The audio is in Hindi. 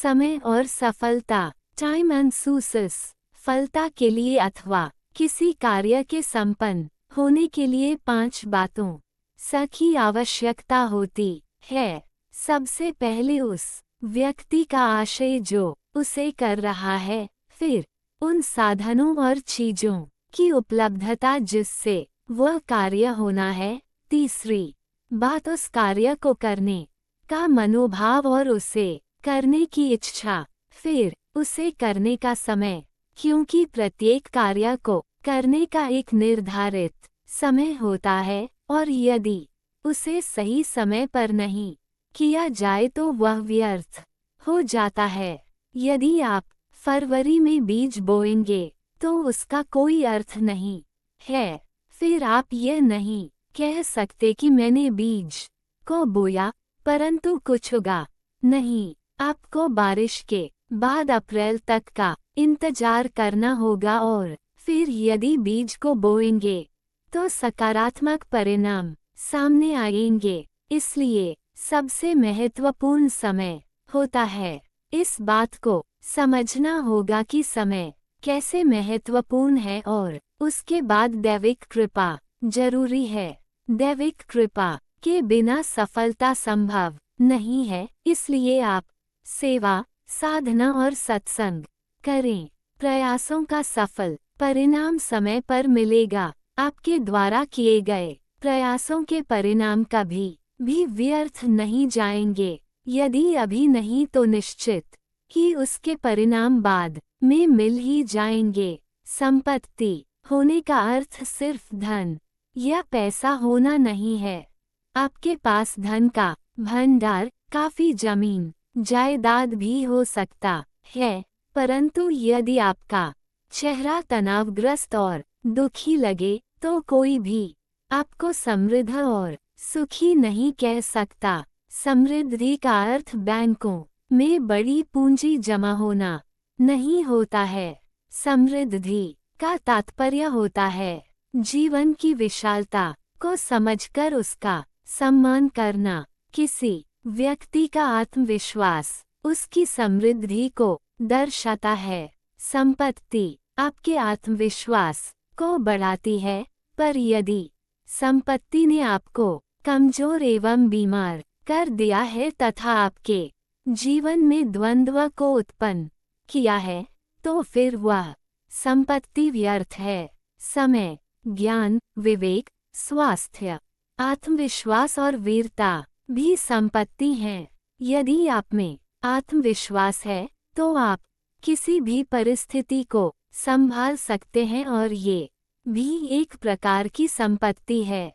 समय और सफलता, टाइम एंड सक्सेस, फलता के लिए अथवा किसी कार्य के संपन्न होने के लिए 5 बातों की आवश्यकता होती है। सबसे पहले उस व्यक्ति का आशय जो उसे कर रहा है, फिर उन साधनों और चीजों की उपलब्धता जिससे वह कार्य होना है। तीसरी बात उस कार्य को करने का मनोभाव और उसे करने की इच्छा, फिर उसे करने का समय, क्योंकि प्रत्येक कार्य को करने का एक निर्धारित समय होता है और यदि उसे सही समय पर नहीं किया जाए तो वह व्यर्थ हो जाता है। यदि आप फरवरी में बीज बोएंगे तो उसका कोई अर्थ नहीं है। फिर आप यह नहीं कह सकते कि मैंने बीज को बोया परंतु कुछ उगा नहीं। आपको बारिश के बाद अप्रैल तक का इंतजार करना होगा और फिर यदि बीज को बोएंगे तो सकारात्मक परिणाम सामने आएंगे। इसलिए सबसे महत्वपूर्ण समय होता है। इस बात को समझना होगा कि समय कैसे महत्वपूर्ण है और उसके बाद दैविक कृपा जरूरी है। दैविक कृपा के बिना सफलता संभव नहीं है, इसलिए आप सेवा, साधना और सत्संग करें। प्रयासों का सफल परिणाम समय पर मिलेगा। आपके द्वारा किए गए प्रयासों के परिणाम कभी भी व्यर्थ नहीं जाएंगे। यदि अभी नहीं तो निश्चित ही उसके परिणाम बाद में मिल ही जाएंगे। संपत्ति होने का अर्थ सिर्फ धन या पैसा होना नहीं है। आपके पास धन का भंडार, काफी जमीन जायदाद भी हो सकता है, परंतु यदि आपका चेहरा तनावग्रस्त और दुखी लगे तो कोई भी आपको समृद्ध और सुखी नहीं कह सकता। समृद्धि का अर्थ बैंकों में बड़ी पूंजी जमा होना नहीं होता है। समृद्धि का तात्पर्य होता है जीवन की विशालता को समझकर उसका सम्मान करना। किसी व्यक्ति का आत्मविश्वास उसकी समृद्धि को दर्शाता है। संपत्ति आपके आत्मविश्वास को बढ़ाती है, पर यदि संपत्ति ने आपको कमजोर एवं बीमार कर दिया है तथा आपके जीवन में द्वंद्व को उत्पन्न किया है, तो फिर वह संपत्ति व्यर्थ है। समय, ज्ञान, विवेक, स्वास्थ्य, आत्मविश्वास और वीरता भी संपत्ति हैं। यदि आप में आत्मविश्वास है तो आप किसी भी परिस्थिति को संभाल सकते हैं और ये भी एक प्रकार की संपत्ति है।